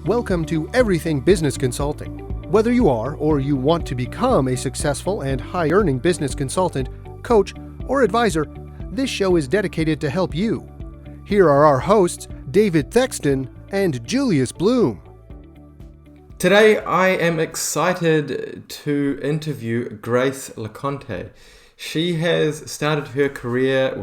Welcome to Everything Business Consulting. Whether you are or you want to become a successful and high-earning business consultant, coach, or advisor, this show is dedicated to help you. Here are our hosts, David Thexton and Julius Bloom. Today, I am excited to interview Grace LaConte. She started her career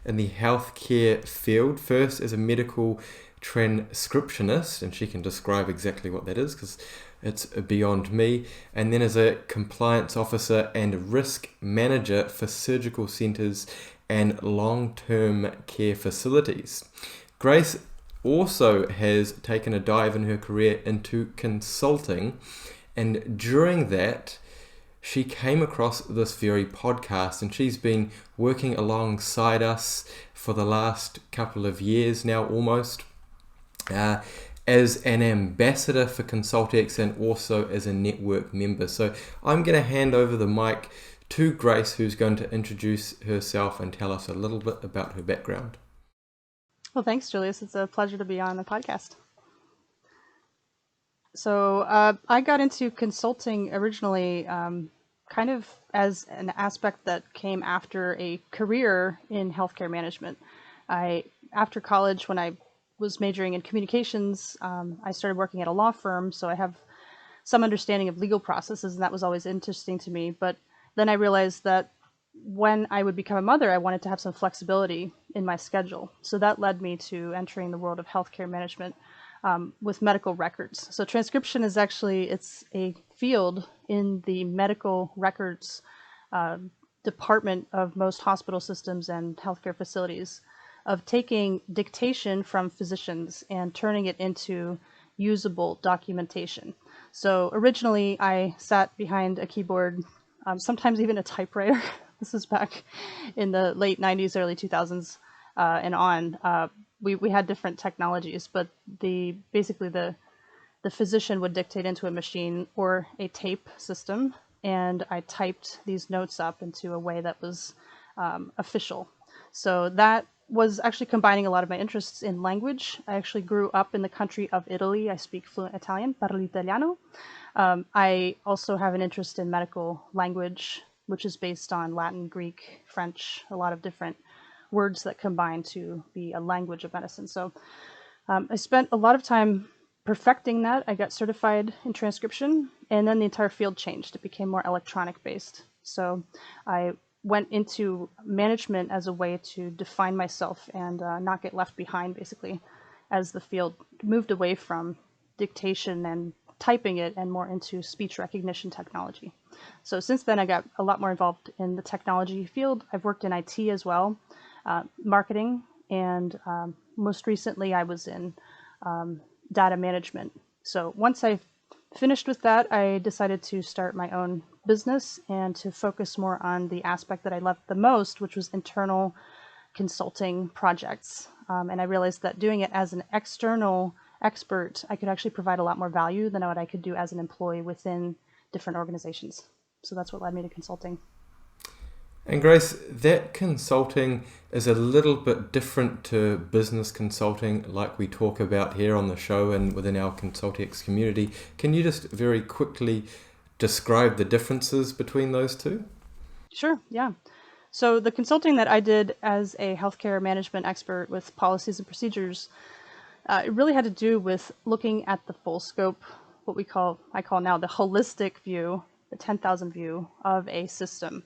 in the healthcare field, first as a medical transcriptionist, and she can describe exactly what that is because it's beyond me, and then as a compliance officer and risk manager for surgical centers and long-term care facilities. Grace also has taken a dive in her career into consulting, and during that she came across this very podcast, and she's been working alongside us for the last couple of years now almost, as an ambassador for ConsultX and also as a network member. So I'm going to hand over the mic to Grace, who's going to introduce herself and tell us a little bit about her background. Well, thanks, Julius. It's a pleasure to be on the podcast. So I got into consulting originally kind of as an aspect that came after a career in healthcare management. After college, when I was majoring in communications, I started working at a law firm, so I have some understanding of legal processes, and that was always interesting to me. But then I realized that when I would become a mother, I wanted to have some flexibility in my schedule. So that led me to entering the world of healthcare management with medical records. So transcription is it's a field in the medical records department of most hospital systems and healthcare facilities, of taking dictation from physicians and turning it into usable documentation. So originally I sat behind a keyboard, sometimes even a typewriter. This is back in the late 90s, early 2000s and on. We had different technologies, but basically the physician would dictate into a machine or a tape system, and I typed these notes up into a way that was official. So that was actually combining a lot of my interests in language. I actually grew up in the country of Italy. I speak fluent Italian, parlo italiano. I also have an interest in medical language, which is based on Latin, Greek, French, a lot of different words that combine to be a language of medicine. So I spent a lot of time perfecting that. I got certified in transcription, and then the entire field changed. It became more electronic based. So I went into management as a way to define myself and not get left behind, basically, as the field moved away from dictation and typing it and more into speech recognition technology. So since then, I got a lot more involved in the technology field. I've worked in IT as well, marketing, and most recently I was in data management. So once I finished with that, I decided to start my own business and to focus more on the aspect that I loved the most, which was internal consulting projects. And I realized that doing it as an external expert, I could actually provide a lot more value than what I could do as an employee within different organizations. So that's what led me to consulting. And Grace, that consulting is a little bit different to business consulting like we talk about here on the show and within our ConsultX community. Can you just very quickly describe the differences between those two? Sure, yeah. So the consulting that I did as a healthcare management expert with policies and procedures, it really had to do with looking at the full scope, what I call now the holistic view, the 10,000 view of a system.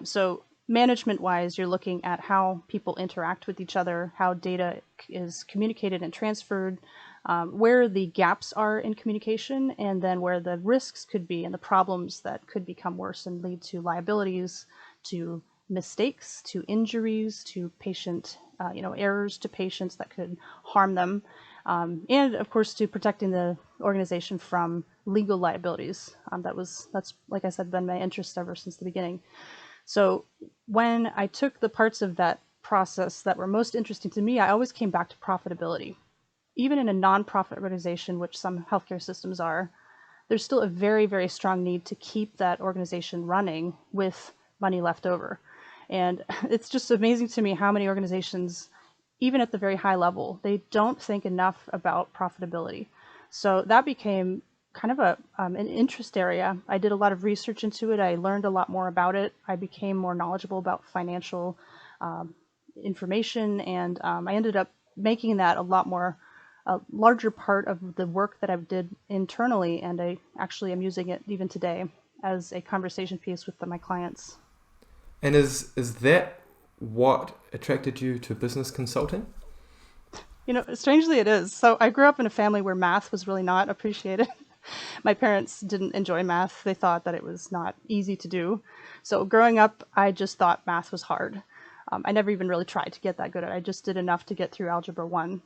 So management-wise, you're looking at how people interact with each other, how data is communicated and transferred, where the gaps are in communication, and then where the risks could be and the problems that could become worse and lead to liabilities, to mistakes, to injuries, to patient, errors to patients that could harm them, and of course to protecting the organization from legal liabilities. That's like I said, been my interest ever since the beginning. So when I took the parts of that process that were most interesting to me, I always came back to profitability. Even in a nonprofit organization, which some healthcare systems are, there's still a very, very strong need to keep that organization running with money left over. And it's just amazing to me how many organizations even at the very high level, they don't think enough about profitability. So that became kind of an interest area. I did a lot of research into it. I learned a lot more about it. I became more knowledgeable about financial information, and I ended up making that a larger part of the work that I did internally, and I actually am using it even today as a conversation piece with my clients. And is that what attracted you to business consulting? Strangely it is. So I grew up in a family where math was really not appreciated. My parents didn't enjoy math. They thought that it was not easy to do. So growing up, I just thought math was hard. I never even really tried to get that good at it. I just did enough to get through Algebra 1.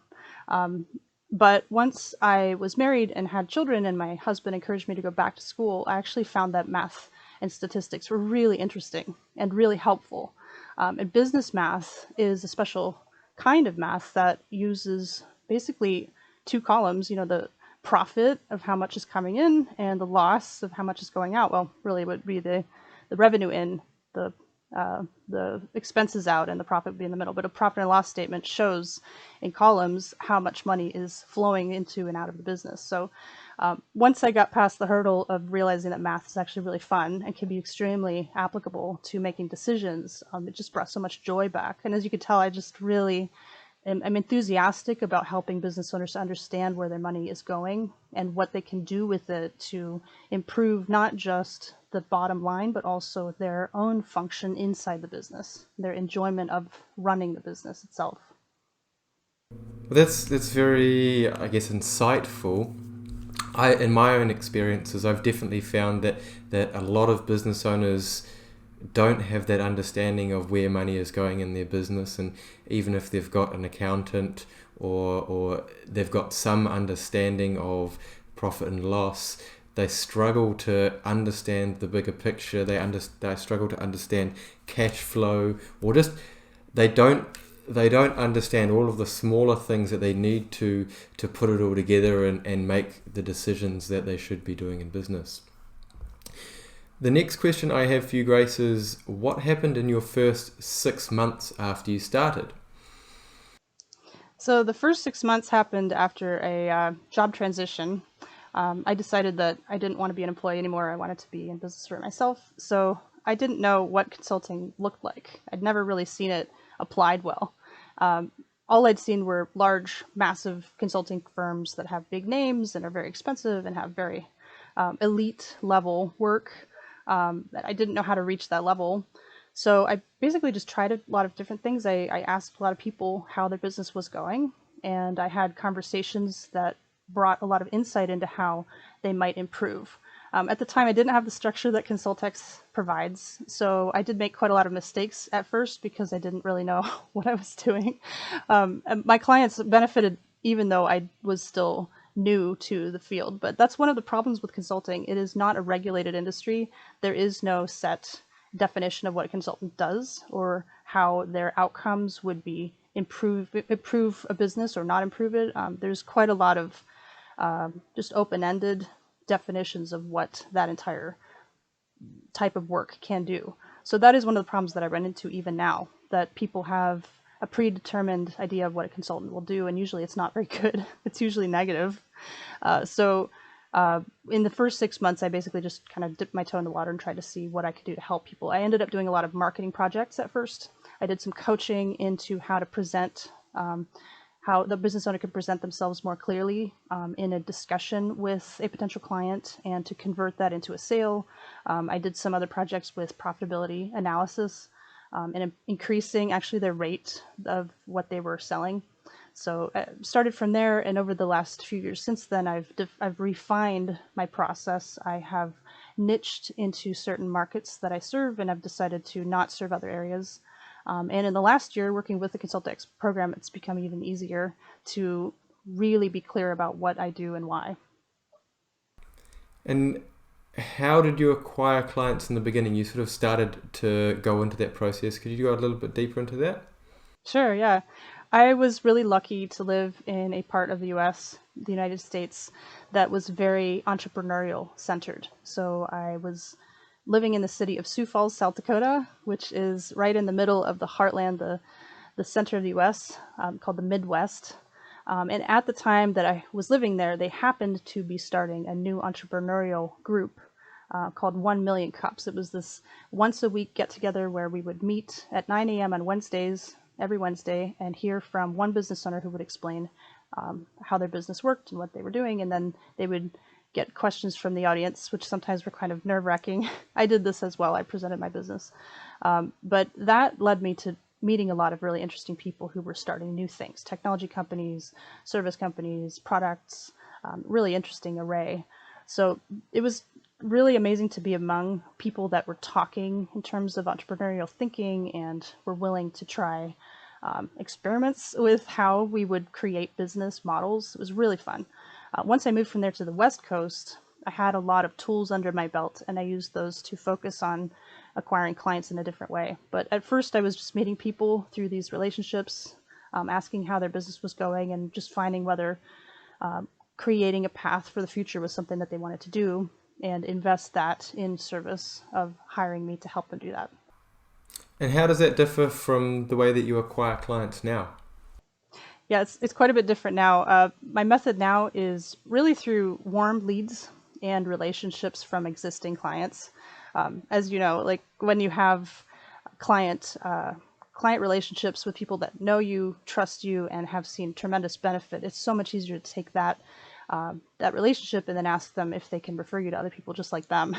But once I was married and had children and my husband encouraged me to go back to school, I actually found that math and statistics were really interesting and really helpful. And business math is a special kind of math that uses basically two columns, the profit of how much is coming in and the loss of how much is going out. Well, really it would be the revenue in, the expenses out, and the profit would be in the middle. But a profit and loss statement shows in columns how much money is flowing into and out of the business. So once I got past the hurdle of realizing that math is actually really fun and can be extremely applicable to making decisions, it just brought so much joy back. And as you could tell, I just really I'm enthusiastic about helping business owners to understand where their money is going and what they can do with it to improve not just the bottom line, but also their own function inside the business, their enjoyment of running the business itself. Well, that's very, I guess, insightful. In my own experiences, I've definitely found that a lot of business owners don't have that understanding of where money is going in their business, and even if they've got an accountant or they've got some understanding of profit and loss, they struggle to understand the bigger picture. They struggle to understand cash flow, or just they don't understand all of the smaller things that they need to put it all together and make the decisions that they should be doing in business. The next question I have for you, Grace, is what happened in your first 6 months after you started? So the first 6 months happened after a job transition. I decided that I didn't want to be an employee anymore. I wanted to be in business for myself. So I didn't know what consulting looked like. I'd never really seen it applied well. All I'd seen were large, massive consulting firms that have big names and are very expensive and have very elite level work. I didn't know how to reach that level. So I basically just tried a lot of different things. I asked a lot of people how their business was going, and I had conversations that brought a lot of insight into how they might improve. At the time, I didn't have the structure that ConsultX provides, so I did make quite a lot of mistakes at first because I didn't really know what I was doing. And my clients benefited even though I was still new to the field. But that's one of the problems with consulting. It is not a regulated industry. There is no set definition of what a consultant does or how their outcomes would be improve a business or not improve it. There's quite a lot of just open-ended definitions of what that entire type of work can do. So that is one of the problems that I run into even now, that people have a predetermined idea of what a consultant will do, and usually it's not very good. It's usually negative. So in the first 6 months, I basically just kind of dipped my toe in the water and tried to see what I could do to help people. I ended up doing a lot of marketing projects at first. I did some coaching into how to present, how the business owner could present themselves more clearly in a discussion with a potential client and to convert that into a sale. I did some other projects with profitability analysis and increasing actually their rate of what they were selling. So I started from there, and over the last few years since then, I've refined my process. I have niched into certain markets that I serve, and I've decided to not serve other areas. And in the last year, working with the ConsultX program, it's become even easier to really be clear about what I do and why. And how did you acquire clients in the beginning? You sort of started to go into that process. Could you go a little bit deeper into that? Sure, yeah. I was really lucky to live in a part of the US, the United States, that was very entrepreneurial centered. So I was living in the city of Sioux Falls, South Dakota, which is right in the middle of the heartland, the center of the U.S., called the Midwest. And at the time that I was living there, they happened to be starting a new entrepreneurial group called 1 Million Cups. It was this once a week get together where we would meet at 9 a.m. on Wednesdays, every Wednesday, and hear from one business owner who would explain how their business worked and what they were doing. And then they would get questions from the audience, which sometimes were kind of nerve-wracking. I did this as well. I presented my business. But that led me to meeting a lot of really interesting people who were starting new things, technology companies, service companies, products, really interesting array. So it was really amazing to be among people that were talking in terms of entrepreneurial thinking and were willing to try experiments with how we would create business models. It was really fun. Once I moved from there to the West Coast, I had a lot of tools under my belt, and I used those to focus on acquiring clients in a different way. But at first, I was just meeting people through these relationships, asking how their business was going, and just finding whether creating a path for the future was something that they wanted to do, and invest that in service of hiring me to help them do that. And how does that differ from the way that you acquire clients now? Yeah, it's quite a bit different now. My method now is really through warm leads and relationships from existing clients. As you know, like when you have client relationships with people that know you, trust you, and have seen tremendous benefit, it's so much easier to take that relationship and then ask them if they can refer you to other people just like them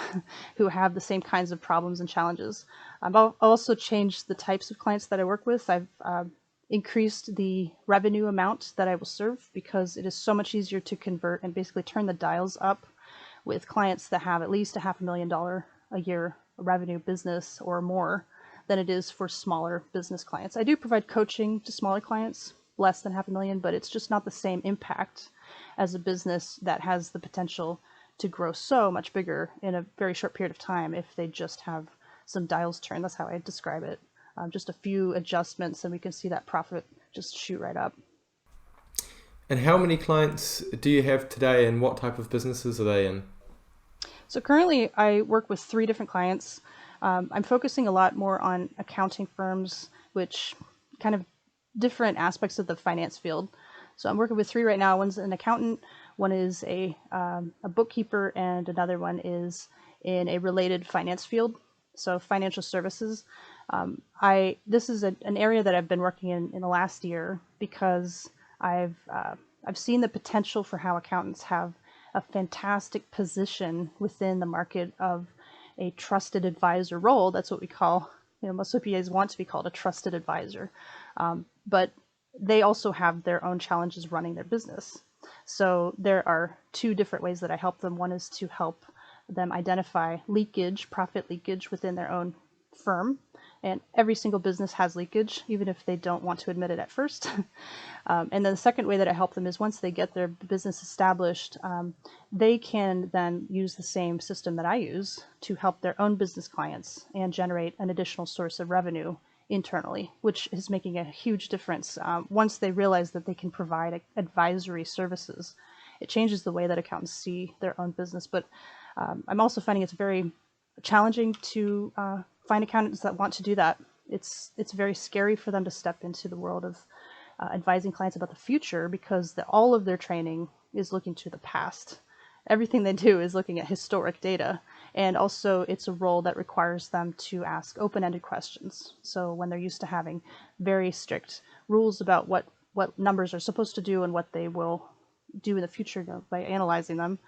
who have the same kinds of problems and challenges. I've also changed the types of clients that I work with. I've increased the revenue amount that I will serve because it is so much easier to convert and basically turn the dials up with clients that have at least $500,000 a year revenue business or more than it is for smaller business clients. I do provide coaching to smaller clients, less than $500,000, but it's just not the same impact as a business that has the potential to grow so much bigger in a very short period of time if they just have some dials turned. That's how I describe it. Just a few adjustments and we can see that profit just shoot right up. And how many clients do you have today, and what type of businesses are they in? So currently I work with 3 different clients. I'm focusing a lot more on accounting firms, which kind of different aspects of the finance field. So I'm working with 3 right now. One's an accountant, one is a bookkeeper, and another one is in a related finance field, so financial services. This is an area that I've been working in the last year because I've seen the potential for how accountants have a fantastic position within the market of a trusted advisor role. That's what we call, most CPAs want to be called a trusted advisor. But they also have their own challenges running their business. So there are 2 different ways that I help them. One is to help them identify leakage, profit leakage within their own firm. And every single business has leakage, even if they don't want to admit it at first. And then the second way that I help them is once they get their business established, they can then use the same system that I use to help their own business clients and generate an additional source of revenue internally, which is making a huge difference. Once they realize that they can provide advisory services, it changes the way that accountants see their own business. But I'm also finding it's very challenging to find accountants that want to do that. It's very scary for them to step into the world of advising clients about the future because all of their training is looking to the past. Everything they do is looking at historic data. And also it's a role that requires them to ask open-ended questions. So when they're used to having very strict rules about what numbers are supposed to do and what they will do in the future by analyzing them,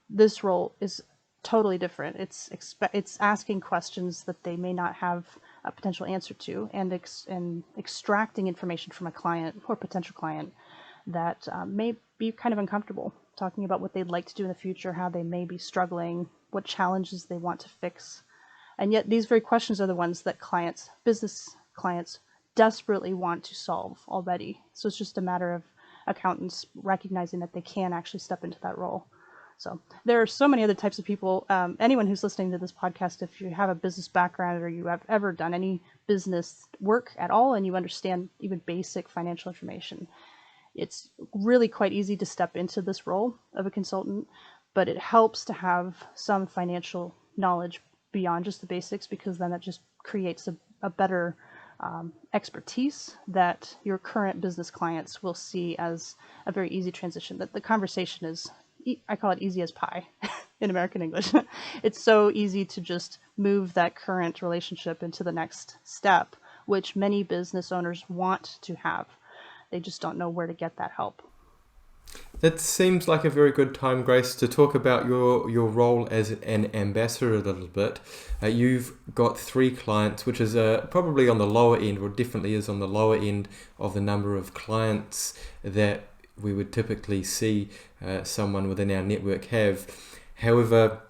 this role is totally different. It's asking questions that they may not have a potential answer to, and extracting information from a client or potential client that may be kind of uncomfortable, talking about what they'd like to do in the future, how they may be struggling, what challenges they want to fix. And yet these very questions are the ones that business clients desperately want to solve already. So it's just a matter of accountants recognizing that they can actually step into that role. So there are so many other types of people. Anyone who's listening to this podcast, if you have a business background or you have ever done any business work at all and you understand even basic financial information, it's really quite easy to step into this role of a consultant, but it helps to have some financial knowledge beyond just the basics, because then that just creates a better expertise that your current business clients will see as a very easy transition. That the conversation is, I call it easy as pie in American English. It's so easy to just move that current relationship into the next step, which many business owners want to have. They just don't know where to get that help. That seems like a very good time, Grace, to talk about your role as an ambassador a little bit. You've got 3 clients, which is probably on the lower end, or definitely is on the lower end of the number of clients that we would typically see someone within our network have. However,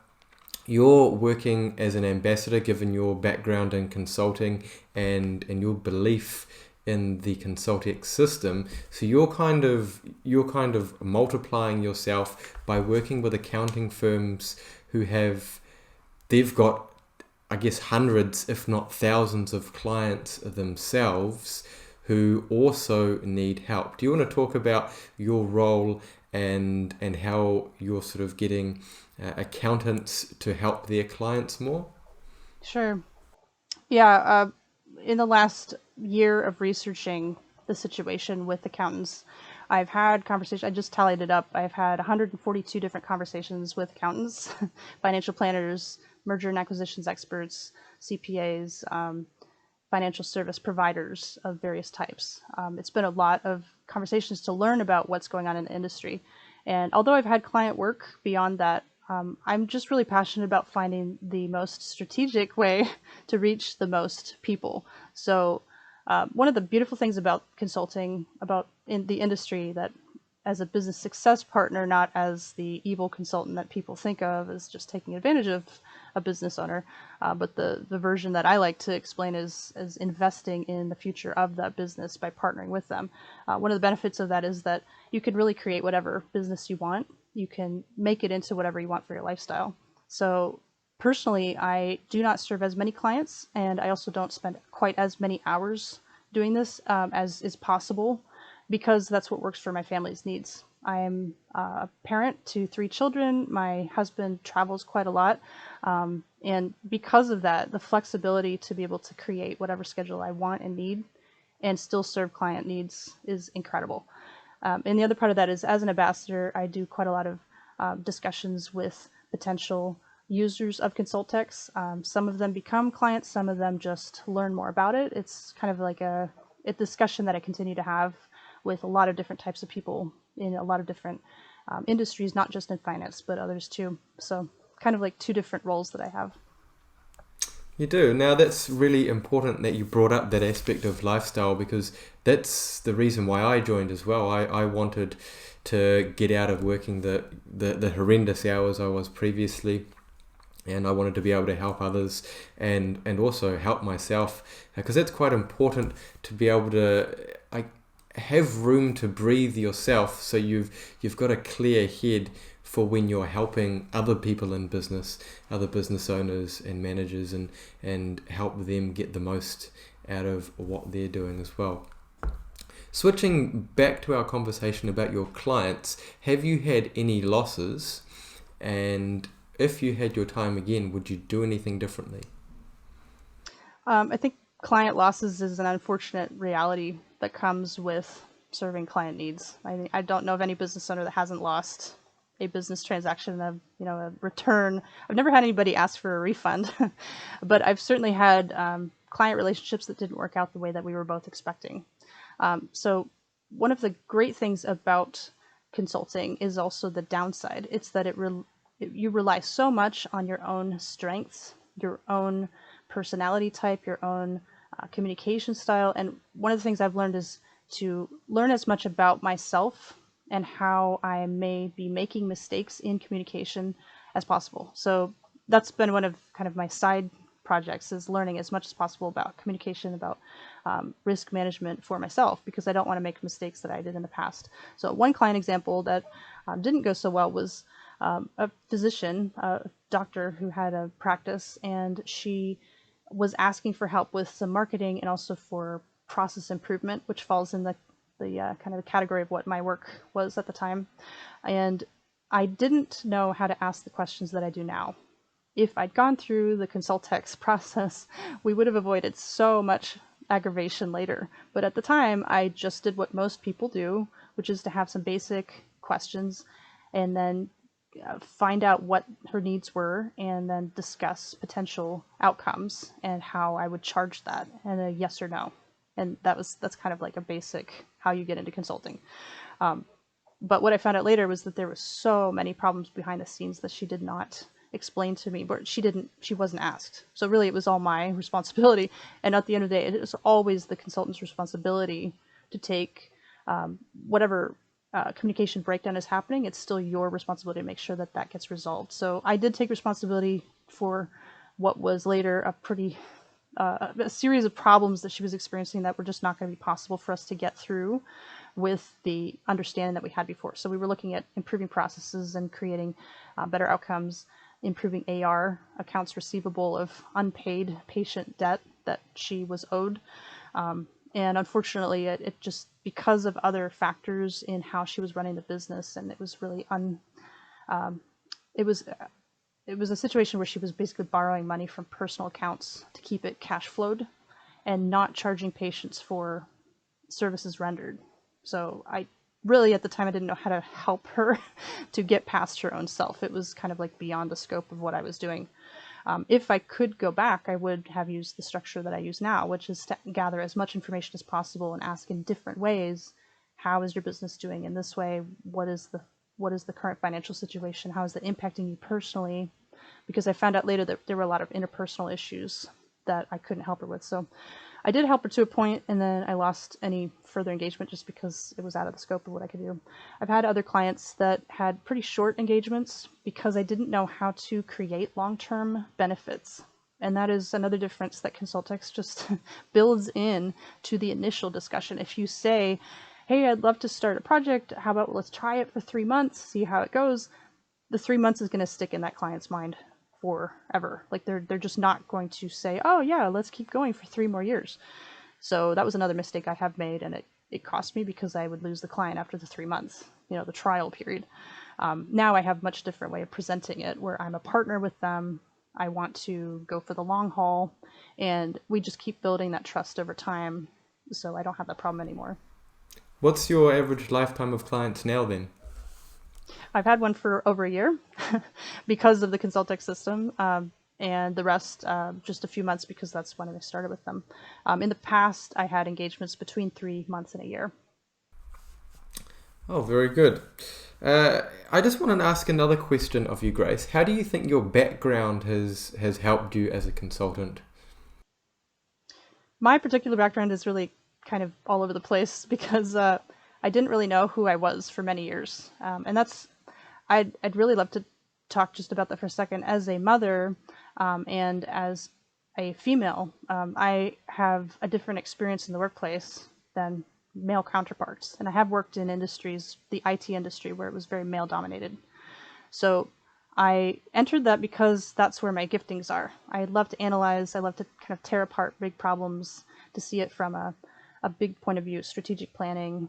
you're working as an ambassador, given your background in consulting and your belief in the ConsultX system. So you're kind of multiplying yourself by working with accounting firms they've got, I guess, hundreds, if not thousands of clients themselves who also need help. Do you want to talk about your role and how you're sort of getting accountants to help their clients more? Sure. Yeah. In the last year of researching the situation with accountants, I've had conversations, I just tallied it up. I've had 142 different conversations with accountants, financial planners, merger and acquisitions experts, CPAs, financial service providers of various types. It's been a lot of conversations to learn about what's going on in the industry. And although I've had client work beyond that, I'm just really passionate about finding the most strategic way to reach the most people. So one of the beautiful things about consulting, about in the industry, that as a business success partner, not as the evil consultant that people think of as just taking advantage of a business owner, but the version that I like to explain is investing in the future of that business by partnering with them. One of the benefits of that is that you can really create whatever business you want. You can make it into whatever you want for your lifestyle. So personally, I do not serve as many clients, and I also don't spend quite as many hours doing this as is possible, because that's what works for my family's needs. I am a parent to 3 children. My husband travels quite a lot. And because of that, the flexibility to be able to create whatever schedule I want and need and still serve client needs is incredible. And the other part of that is, as an ambassador, I do quite a lot of discussions with potential users of ConsultX. Some of them become clients, some of them just learn more about it. It's kind of like a discussion that I continue to have with a lot of different types of people in a lot of different industries, not just in finance, but others too. So kind of like 2 different roles that I have. You do. Now, that's really important that you brought up that aspect of lifestyle, because that's the reason why I joined as well. I wanted to get out of working the horrendous hours I was previously, and I wanted to be able to help others and also help myself, because that's quite important to be able to have room to breathe yourself, so you've got a clear head for when you're helping other people in business, other business owners and managers, and help them get the most out of what they're doing as well. Switching back to our conversation about your clients, have you had any losses? And if you had your time again, would you do anything differently? I think client losses is an unfortunate reality that comes with serving client needs. I don't know of any business owner that hasn't lost a business transaction, a return. I've never had anybody ask for a refund, but I've certainly had client relationships that didn't work out the way that we were both expecting. So one of the great things about consulting is also the downside. It's that you rely so much on your own strengths, your own personality type, your own communication style. And one of the things I've learned is to learn as much about myself and how I may be making mistakes in communication as possible. So that's been one of kind of my side projects, is learning as much as possible about communication, about risk management for myself, because I don't want to make mistakes that I did in the past. So one client example that didn't go so well was a physician, a doctor who had a practice, and she was asking for help with some marketing and also for process improvement, which falls in the kind of the category of what my work was at the time. And I didn't know how to ask the questions that I do now. If I'd gone through the ConsultX process, we would have avoided so much aggravation later. But at the time, I just did what most people do, which is to have some basic questions and then find out what her needs were and then discuss potential outcomes and how I would charge that, and a yes or no. And that's kind of like a basic how you get into consulting. But what I found out later was that there were so many problems behind the scenes that she did not explain to me, but she wasn't asked. So really it was all my responsibility. And at the end of the day, it was always the consultant's responsibility to take whatever communication breakdown is happening. It's still your responsibility to make sure that that gets resolved. So I did take responsibility for what was later a series of problems that she was experiencing that were just not going to be possible for us to get through with the understanding that we had before. So we were looking at improving processes and creating better outcomes, improving AR, accounts receivable of unpaid patient debt that she was owed. And unfortunately, it just, because of other factors in how she was running the business, and it was really it was a situation where she was basically borrowing money from personal accounts to keep it cash flowed and not charging patients for services rendered. So I really, at the time, I didn't know how to help her to get past her own self. It was kind of like beyond the scope of what I was doing. If I could go back, I would have used the structure that I use now, which is to gather as much information as possible and ask in different ways. How is your business doing in this way? What is the current financial situation? How is that impacting you personally? Because I found out later that there were a lot of interpersonal issues that I couldn't help her with. So I did help her to a point, and then I lost any further engagement just because it was out of the scope of what I could do. I've had other clients that had pretty short engagements because I didn't know how to create long-term benefits. And that is another difference that ConsultX just builds in to the initial discussion. If you say, hey, I'd love to start a project, how about let's try it for 3 months, see how it goes, the 3 months is going to stick in that client's mind forever. Like they're just not going to say, oh yeah, let's keep going for 3 more years. So that was another mistake I have made, and it cost me because I would lose the client after the 3 months, the trial period. Now I have a much different way of presenting it, where I'm a partner with them. I want to go for the long haul, and we just keep building that trust over time, so I don't have that problem anymore. What's your average lifetime of clients now then? I've had one for over a year because of the ConsultX system, and the rest just a few months because that's when I started with them. In the past, I had engagements between 3 months and a year. Oh, very good. I just want to ask another question of you, Grace. How do you think your background has helped you as a consultant? My particular background is really kind of all over the place because I didn't really know who I was for many years. And I'd really love to talk just about that for a second. As a mother and as a female, I have a different experience in the workplace than male counterparts. And I have worked in industries, the IT industry, where it was very male dominated. So I entered that because that's where my giftings are. I love to analyze. I love to kind of tear apart big problems, to see it from a big point of view, strategic planning,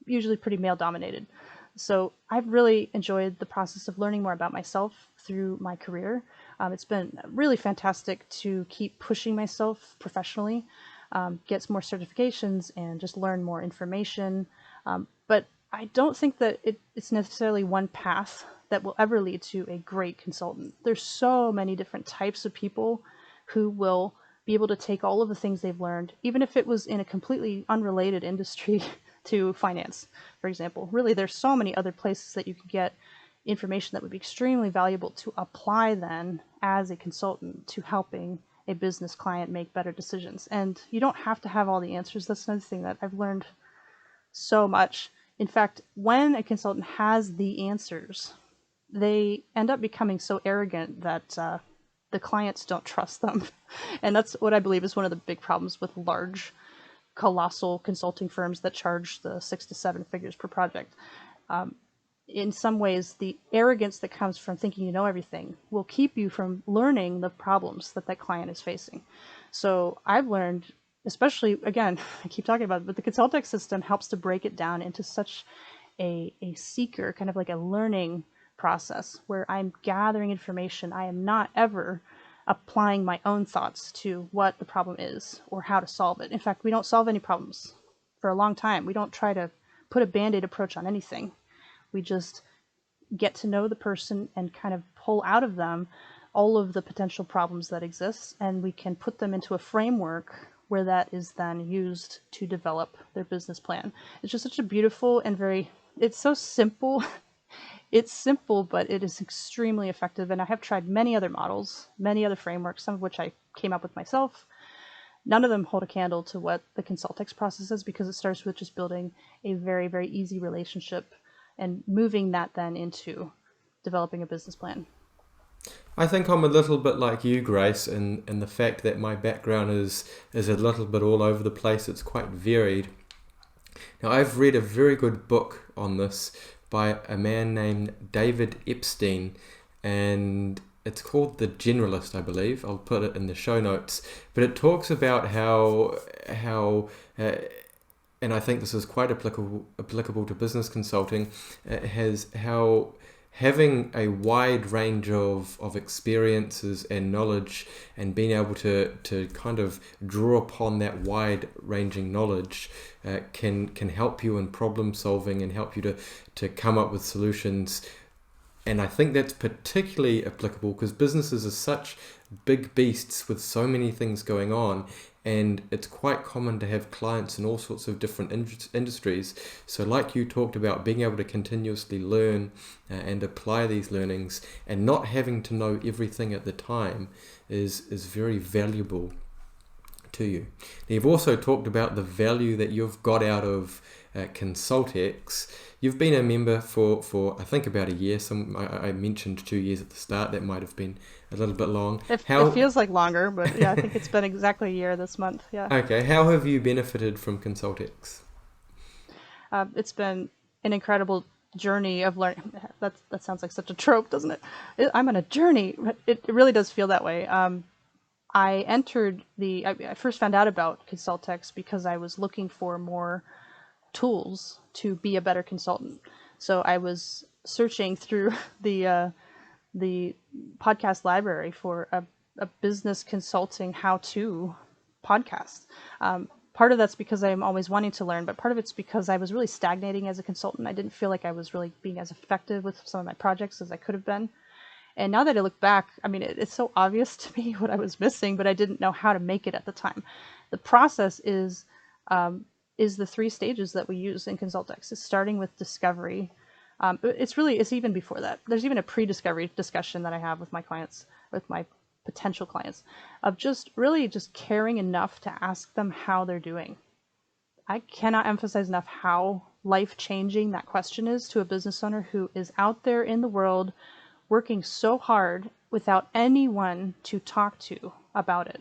usually pretty male dominated. So I've really enjoyed the process of learning more about myself through my career. It's been really fantastic to keep pushing myself professionally, get some more certifications and just learn more information. But I don't think that it's necessarily one path that will ever lead to a great consultant. There's so many different types of people who will be able to take all of the things they've learned, even if it was in a completely unrelated industry to finance, for example. Really, there's so many other places that you can get information that would be extremely valuable to apply then as a consultant to helping a business client make better decisions. And you don't have to have all the answers. That's another thing that I've learned so much. In fact, when a consultant has the answers, they end up becoming so arrogant that the clients don't trust them. And that's what I believe is one of the big problems with large, colossal consulting firms that charge the 6 to 7 figures per project. In some ways, the arrogance that comes from thinking you know everything will keep you from learning the problems that client is facing. So I've learned, especially, again, I keep talking about it, but the ConsultX system helps to break it down into such a seeker, kind of like a learning process where I'm gathering information. I am not ever applying my own thoughts to what the problem is or how to solve it. In fact, we don't solve any problems for a long time. We don't try to put a Band-Aid approach on anything. We just get to know the person and kind of pull out of them all of the potential problems that exist, and we can put them into a framework where that is then used to develop their business plan. It's just such a beautiful and it's so simple. It's simple, but it is extremely effective. And I have tried many other models, many other frameworks, some of which I came up with myself. None of them hold a candle to what the ConsultX process is, because it starts with just building a very, very easy relationship and moving that then into developing a business plan. I think I'm a little bit like you, Grace, in the fact that my background is a little bit all over the place. It's quite varied. Now, I've read a very good book on this by a man named David Epstein, and it's called The Generalist, I believe. I'll put it in the show notes. But it talks about how and I think this is quite applicable to business consulting, how having a wide range of experiences and knowledge and being able to kind of draw upon that wide-ranging knowledge can help you in problem solving and help you to come up with solutions. And I think that's particularly applicable because businesses are such big beasts with so many things going on, and it's quite common to have clients in all sorts of different industries. So like you talked about, being able to continuously learn and apply these learnings and not having to know everything at the time is very valuable to you. Now, you've also talked about the value that you've got out of ConsultX. You've been a member for I think about a year. I mentioned 2 years at the start. That might have been a little bit long. It feels like longer, but yeah, I think it's been exactly a year this month. Yeah. Okay. How have you benefited from ConsultX? It's been an incredible journey of learning. That sounds like such a trope, doesn't it? I'm on a journey, but it really does feel that way. I first found out about ConsultX because I was looking for more tools to be a better consultant. So I was searching through the podcast library for a business consulting how-to podcast. Part of that's because I'm always wanting to learn, but part of it's because I was really stagnating as a consultant. I didn't feel like I was really being as effective with some of my projects as I could have been. And now that I look back, I mean, it's so obvious to me what I was missing, but I didn't know how to make it at the time. The process is the 3 stages that we use in ConsultX. It's starting with discovery. It's even before that. There's even a pre-discovery discussion that I have with my clients, with my potential clients, of just caring enough to ask them how they're doing. I cannot emphasize enough how life-changing that question is to a business owner who is out there in the world working so hard without anyone to talk to about it.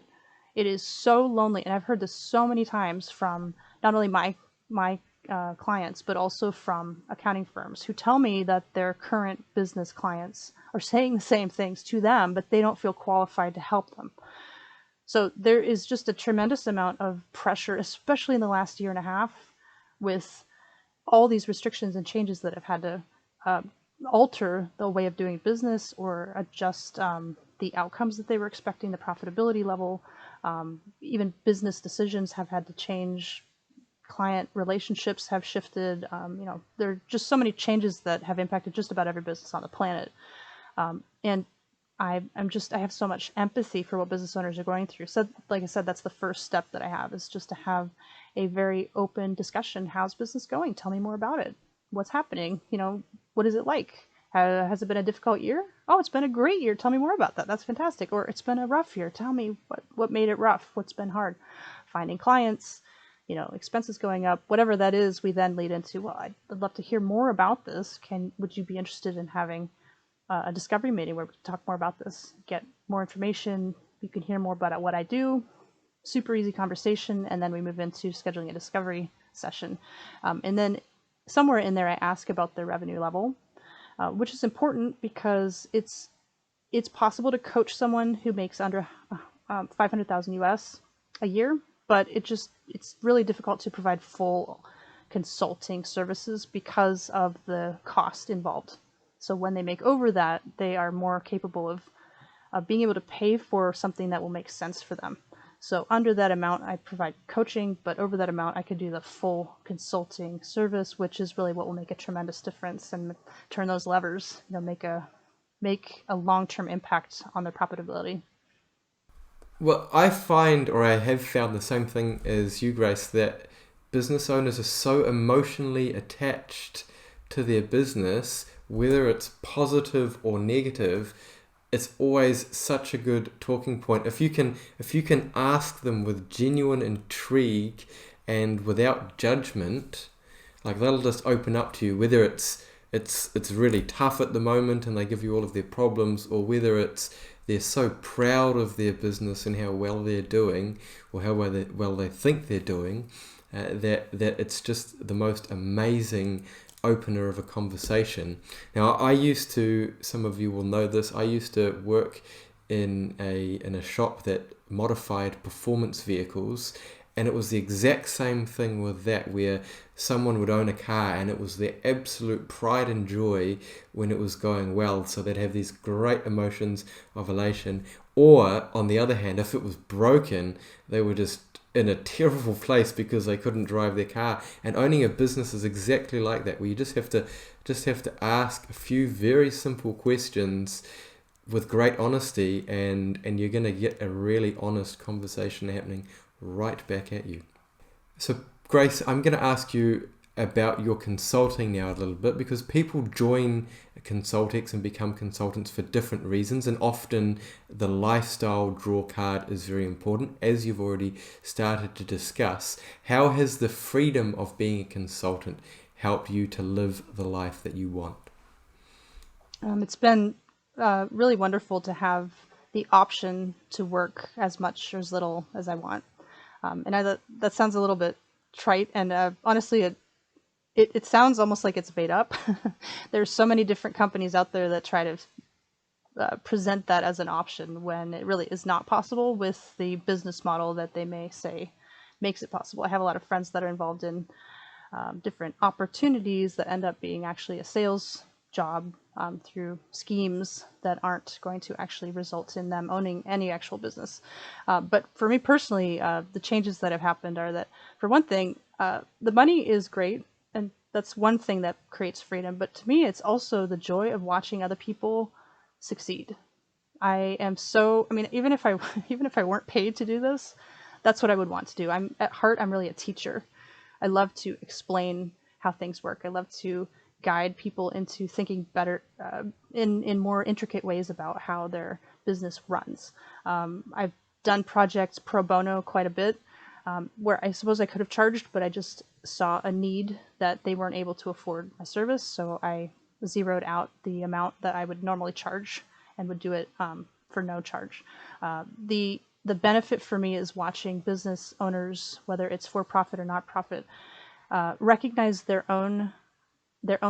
It is so lonely, and I've heard this so many times from not only my clients, but also from accounting firms who tell me that their current business clients are saying the same things to them, but they don't feel qualified to help them. So there is just a tremendous amount of pressure, especially in the last year and a half, with all these restrictions and changes that have had to alter the way of doing business or adjust the outcomes that they were expecting, the profitability level. Even business decisions have had to change. Client relationships have shifted. There are just so many changes that have impacted just about every business on the planet. And I have so much empathy for what business owners are going through. So, like I said, that's the first step that I have, is just to have a very open discussion. How's business going? Tell me more about it. What's happening? What is it like? Has it been a difficult year? Oh, it's been a great year. Tell me more about that. That's fantastic. Or it's been a rough year. Tell me what made it rough. What's been hard? Finding clients, expenses going up, whatever that is, we then lead into, well, I'd love to hear more about this. Would you be interested in having a discovery meeting where we can talk more about this, get more information? You can hear more about what I do. Super easy conversation. And then we move into scheduling a discovery session. And then somewhere in there, I ask about their revenue level, which is important because it's possible to coach someone who makes under 500,000 US a year, but it's really difficult to provide full consulting services because of the cost involved. So when they make over that, they are more capable of being able to pay for something that will make sense for them. So under that amount, I provide coaching, but over that amount, I could do the full consulting service, which is really what will make a tremendous difference and turn those levers, make a long-term impact on their profitability. Well, I find, or I have found the same thing as you, Grace, that business owners are so emotionally attached to their business, whether it's positive or negative. It's always such a good talking point. If you can ask them with genuine intrigue and without judgment, like they'll just open up to you, whether it's really tough at the moment and they give you all of their problems, or whether it's they're so proud of their business and how well they're doing, or how well they think they're doing, that it's just the most amazing opener of a conversation. Now, some of you will know this, I used to work in a shop that modified performance vehicles, and it was the exact same thing with that, where someone would own a car and it was their absolute pride and joy when it was going well, so they'd have these great emotions of elation. Or on the other hand, if it was broken, they were just in a terrible place because they couldn't drive their car. And owning a business is exactly like that, where you just have to ask a few very simple questions with great honesty, and you're going to get a really honest conversation happening right back at you. So Grace, I'm going to ask you about your consulting now a little bit, because people join ConsultX and become consultants for different reasons, and often the lifestyle draw card is very important, as you've already started to discuss. How has the freedom of being a consultant helped you to live the life that you want? It's been really wonderful to have the option to work as much or as little as I want. And that sounds a little bit trite, and honestly, it sounds almost like it's made up. There's so many different companies out there that try to present that as an option when it really is not possible with the business model that they may say makes it possible. I have a lot of friends that are involved in different opportunities that end up being actually a sales job through schemes that aren't going to actually result in them owning any actual business. But for me personally, the changes that have happened are that, for one thing, the money is great, and that's one thing that creates freedom. But to me, it's also the joy of watching other people succeed. Even if I weren't paid to do this, that's what I would want to do. At heart, I'm really a teacher. I love to explain how things work. I love to guide people into thinking better in more intricate ways about how their business runs. I've done projects pro bono quite a bit, where I suppose I could have charged, but I just saw a need that they weren't able to afford my service, so I zeroed out the amount that I would normally charge and would do it for no charge. The benefit for me is watching business owners, whether it's for profit or not profit, recognize their own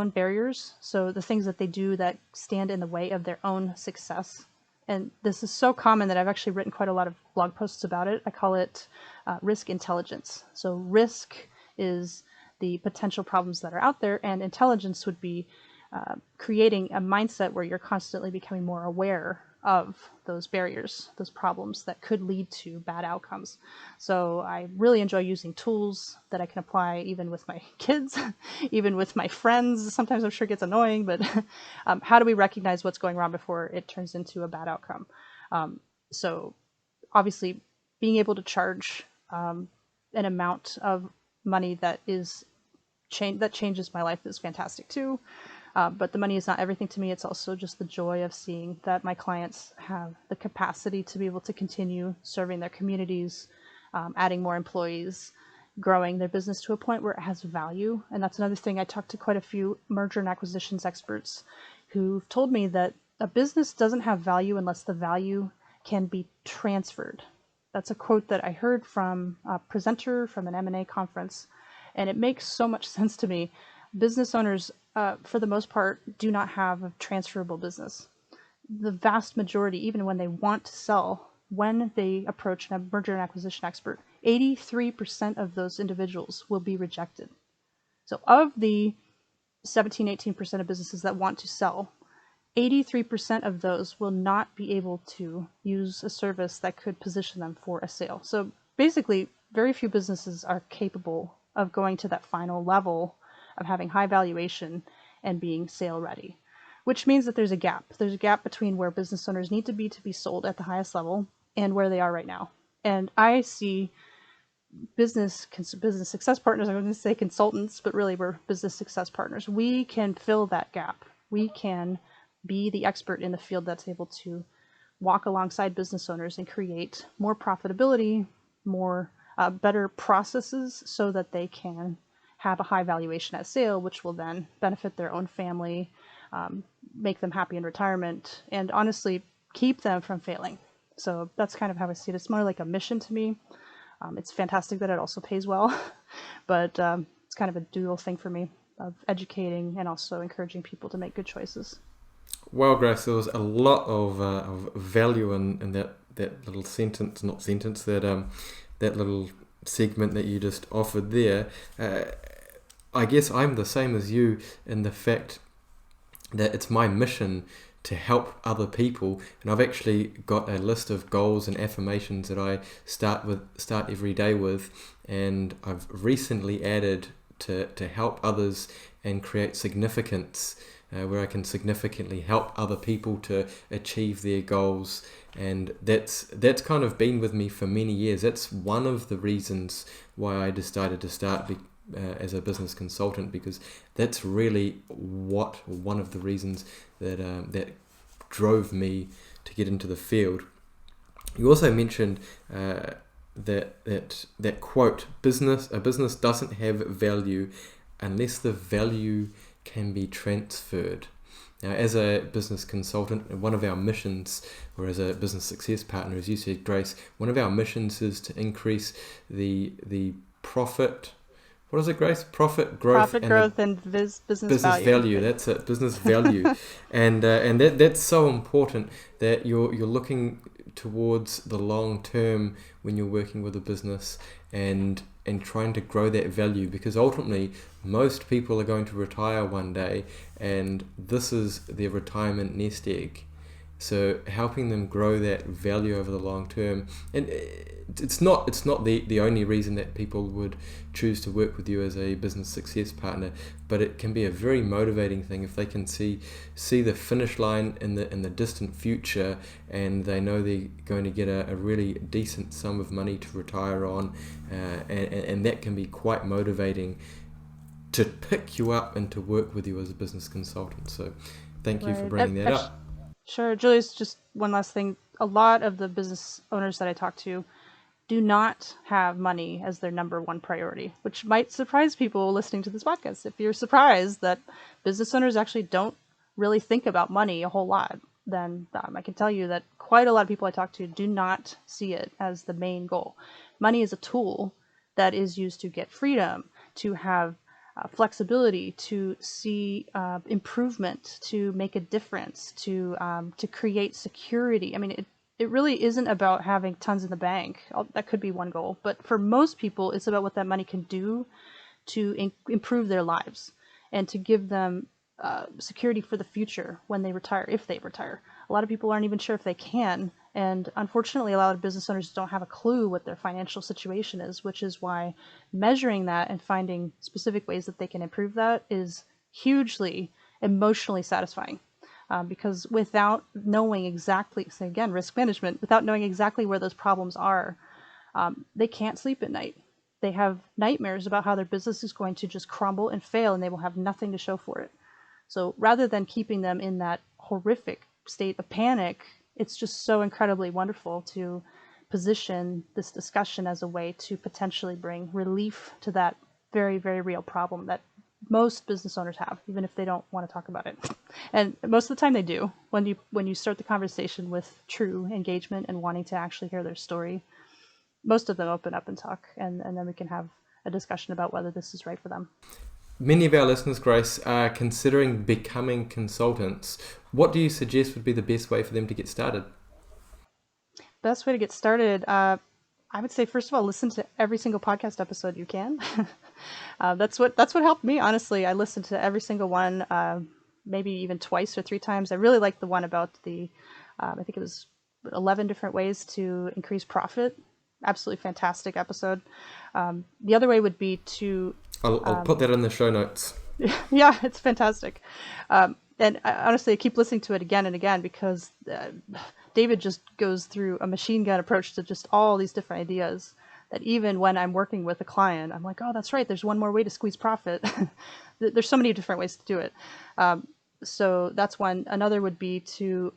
barriers. So the things that they do that stand in the way of their own success. And this is so common that I've actually written quite a lot of blog posts about it. I call it risk intelligence. So risk is the potential problems that are out there, and intelligence would be creating a mindset where you're constantly becoming more aware of those barriers, those problems that could lead to bad outcomes. So I really enjoy using tools that I can apply even with my kids, even with my friends. Sometimes I'm sure it gets annoying, but how do we recognize what's going wrong before it turns into a bad outcome? So obviously being able to charge an amount of money that changes my life is fantastic too. But the money is not everything to me. It's also just the joy of seeing that my clients have the capacity to be able to continue serving their communities, adding more employees, growing their business to a point where it has value. And that's another thing. I talked to quite a few merger and acquisitions experts who've told me that a business doesn't have value unless the value can be transferred. That's a quote that I heard from a presenter from an M&A conference, and it makes so much sense to me. Business owners, for the most part, do not have a transferable business. The vast majority, even when they want to sell, when they approach a merger and acquisition expert, 83% of those individuals will be rejected. So of the 17-18% of businesses that want to sell, 83% of those will not be able to use a service that could position them for a sale. So basically, very few businesses are capable of going to that final level of having high valuation and being sale ready, which means that there's a gap. There's a gap between where business owners need to be sold at the highest level and where they are right now. And I see business success partners, I'm going to say consultants, but really we're business success partners. We can fill that gap. We can be the expert in the field that's able to walk alongside business owners and create more profitability, more better processes so that they can have a high valuation at sale, which will then benefit their own family, make them happy in retirement, and honestly keep them from failing. So that's kind of how I see it. It's more like a mission to me. It's fantastic that it also pays well, but it's kind of a dual thing for me of educating and also encouraging people to make good choices. Well, Grace, there was a lot of value in that little that little segment that you just offered there. I guess I'm the same as you in the fact that it's my mission to help other people, and I've actually got a list of goals and affirmations that I start every day with, and I've recently added to help others and create significance, where I can significantly help other people to achieve their goals. And that's kind of been with me for many years. That's one of the reasons why I decided to start as a business consultant, because that's really one of the reasons that drove me to get into the field. You also mentioned that quote, a business doesn't have value unless the value can be transferred. Now, as a business consultant, one of our missions, or as a business success partner, as you said, Grace, one of our missions is to increase the profit. What is it, Grace? Profit growth and business value. That's it, business value, and that's so important that you're looking towards the long term when you're working with a business and trying to grow that value, because ultimately most people are going to retire one day, and this is their retirement nest egg. So helping them grow that value over the long term, and it's not the only reason that people would choose to work with you as a business success partner, but it can be a very motivating thing if they can see the finish line in the distant future, and they know they're going to get a really decent sum of money to retire on, and that can be quite motivating to pick you up and to work with you as a business consultant. So thank you for bringing that up. Sure. Julius, just one last thing. A lot of the business owners that I talk to do not have money as their number one priority, which might surprise people listening to this podcast. If you're surprised that business owners actually don't really think about money a whole lot, then I can tell you that quite a lot of people I talk to do not see it as the main goal. Money is a tool that is used to get freedom, to have flexibility, to see improvement, to make a difference, to create security. I mean, it really isn't about having tons in the bank. That could be one goal, but for most people, it's about what that money can do to improve their lives and to give them security for the future when they retire, if they retire. A lot of people aren't even sure if they can. And unfortunately, a lot of business owners don't have a clue what their financial situation is, which is why measuring that and finding specific ways that they can improve that is hugely emotionally satisfying. Because without knowing exactly, so again, risk management, without knowing exactly where those problems are, they can't sleep at night. They have nightmares about how their business is going to just crumble and fail, and they will have nothing to show for it. So rather than keeping them in that horrific state of panic, it's just so incredibly wonderful to position this discussion as a way to potentially bring relief to that very, very real problem that most business owners have, even if they don't want to talk about it. And most of the time they do. When you start the conversation with true engagement and wanting to actually hear their story, most of them open up and talk, and then we can have a discussion about whether this is right for them. Many of our listeners, Grace, are considering becoming consultants. What do you suggest would be the best way for them to get started? Best way to get started, I would say, first of all, listen to every single podcast episode you can. That's what helped me, honestly. I listened to every single one. maybe even twice or 3 times. I really liked the one about I think it was 11 different ways to increase profit. Absolutely fantastic episode. The other way would be to I'll put that in the show notes. yeah, it's fantastic. And honestly, I keep listening to it again and again because David just goes through a machine gun approach to just all these different ideas that even when I'm working with a client, I'm like, oh, that's right, there's one more way to squeeze profit. There's so many different ways to do it. So that's one. Another would be to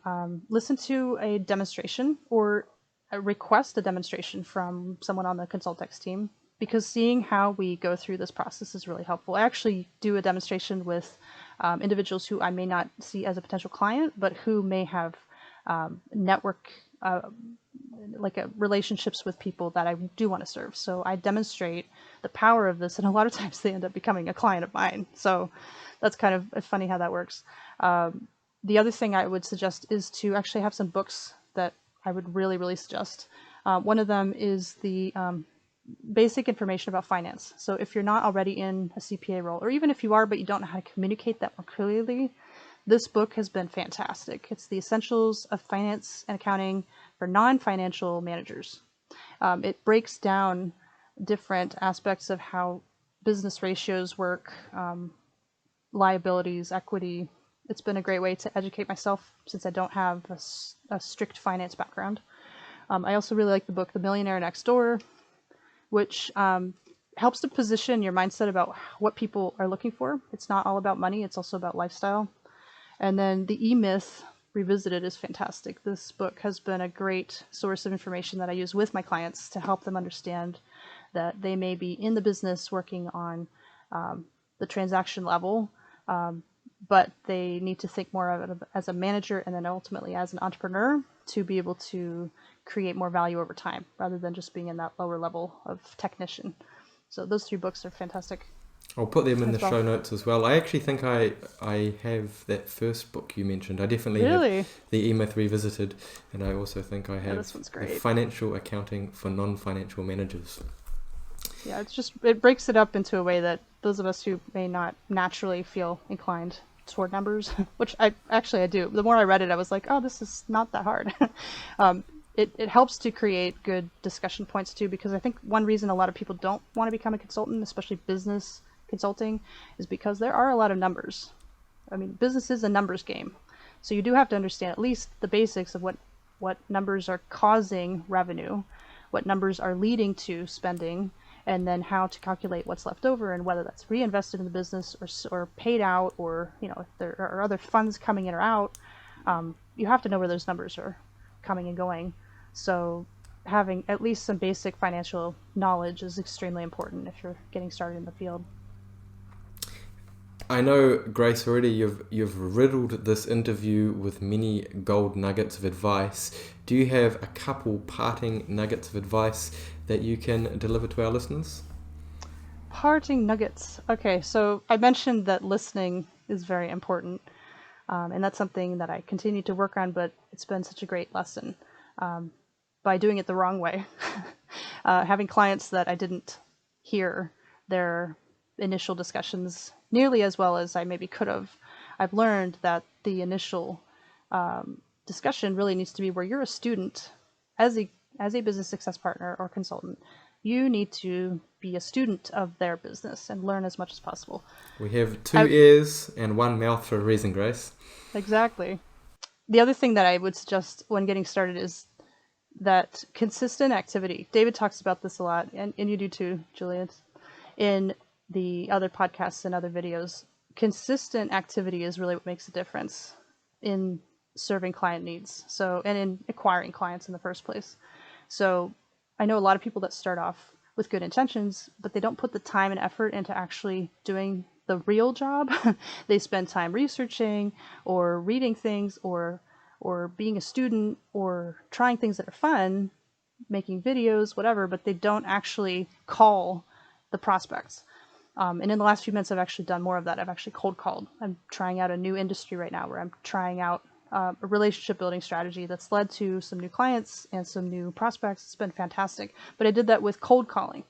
listen to a demonstration or request a demonstration from someone on the ConsultX team, because seeing how we go through this process is really helpful. I actually do a demonstration with individuals who I may not see as a potential client, but who may have network relationships with people that I do want to serve. So I demonstrate the power of this, and a lot of times they end up becoming a client of mine. So that's kind of funny how that works. The other thing I would suggest is to actually have some books that I would really, really suggest. One of them is the basic information about finance. So if you're not already in a CPA role, or even if you are but you don't know how to communicate that more clearly, this book has been fantastic. It's The Essentials of Finance and Accounting for Non-Financial Managers. It breaks down different aspects of how business ratios work, liabilities, equity. It's been a great way to educate myself since I don't have a strict finance background. I also really like the book The Millionaire Next Door, which helps to position your mindset about what people are looking for. It's not all about money, it's also about lifestyle. And then The E-Myth Revisited is fantastic. This book has been a great source of information that I use with my clients to help them understand that they may be in the business working on the transaction level, but they need to think more of it as a manager and then ultimately as an entrepreneur to be able to create more value over time rather than just being in that lower level of technician. So those 3 books are fantastic. I'll put them in the show notes as well. I actually think I have that first book you mentioned. I definitely have The E-Myth Revisited, and I also think I have this one's great. Financial Accounting for Non-Financial Managers. Yeah, it breaks it up into a way that those of us who may not naturally feel inclined toward numbers, which I do. The more I read it, I was like, oh, this is not that hard. It helps to create good discussion points too, because I think one reason a lot of people don't want to become a consultant, especially business consulting, is because there are a lot of numbers. I mean, business is a numbers game. So you do have to understand at least the basics of what numbers are causing revenue, what numbers are leading to spending, and then how to calculate what's left over and whether that's reinvested in the business or paid out, or if there are other funds coming in or out. You have to know where those numbers are coming and going. So having at least some basic financial knowledge is extremely important if you're getting started in the field. I know, Grace, already you've riddled this interview with many gold nuggets of advice. Do you have a couple parting nuggets of advice that you can deliver to our listeners? Parting nuggets. Okay, so I mentioned that listening is very important, and that's something that I continue to work on, but it's been such a great lesson by doing it the wrong way. Having clients that I didn't hear their initial discussions nearly as well as I maybe could have, I've learned that the initial discussion really needs to be where you're a student as a business success partner or consultant. You need to be a student of their business and learn as much as possible. We have 2 ears and 1 mouth for a reason, Grace. Exactly. The other thing that I would suggest when getting started is that consistent activity. David talks about this a lot, and you do too, Julian, in the other podcasts and other videos. Consistent activity is really what makes a difference in serving client needs, and in acquiring clients in the first place. So I know a lot of people that start off with good intentions, but they don't put the time and effort into actually doing the real job. They spend time researching or reading things or being a student or trying things that are fun, making videos, whatever, but they don't actually call the prospects. And in the last few months, I've actually done more of that. I've actually cold called. I'm trying out a new industry right now where I'm trying out a relationship building strategy that's led to some new clients and some new prospects. It's been fantastic. But I did that with cold calling,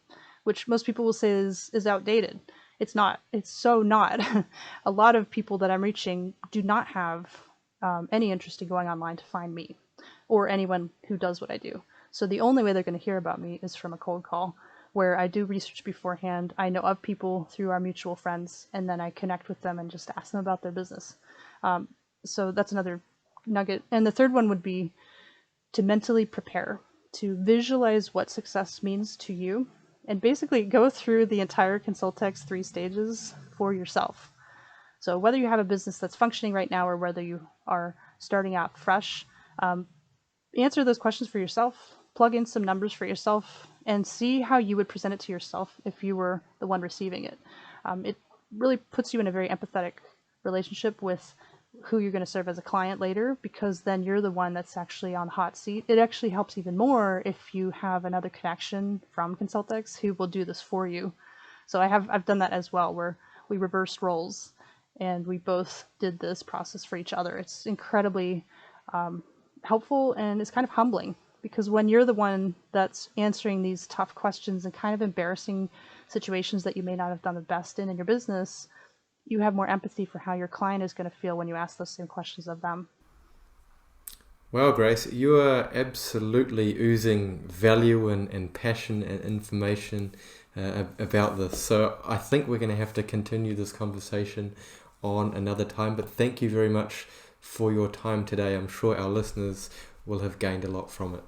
which most people will say is outdated. It's not. It's so not. A lot of people that I'm reaching do not have any interest in going online to find me or anyone who does what I do. So the only way they're going to hear about me is from a cold call, where I do research beforehand. I know of people through our mutual friends, and then I connect with them and just ask them about their business. So that's another nugget. And the third one would be to mentally prepare, to visualize what success means to you, and basically go through the entire ConsultX 3 stages for yourself. So whether you have a business that's functioning right now or whether you are starting out fresh, answer those questions for yourself, plug in some numbers for yourself, and see how you would present it to yourself if you were the one receiving it. It really puts you in a very empathetic relationship with who you're going to serve as a client later, because then you're the one that's actually on the hot seat. It actually helps even more if you have another connection from ConsultX who will do this for you. So I've done that as well, where we reversed roles and we both did this process for each other. It's incredibly helpful, and it's kind of humbling, because when you're the one that's answering these tough questions and kind of embarrassing situations that you may not have done the best in your business, you have more empathy for how your client is going to feel when you ask those same questions of them. Well, Grace, you are absolutely oozing value and passion and information about this. So I think we're going to have to continue this conversation on another time. But thank you very much for your time today. I'm sure our listeners will have gained a lot from it.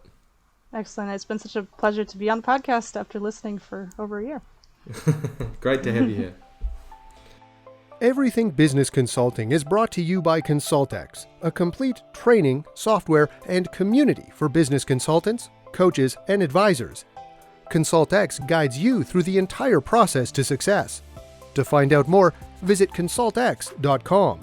Excellent. It's been such a pleasure to be on the podcast after listening for over a year. Great to have you here. Everything Business Consulting is brought to you by ConsultX, a complete training, software, and community for business consultants, coaches, and advisors. ConsultX guides you through the entire process to success. To find out more, visit ConsultX.com.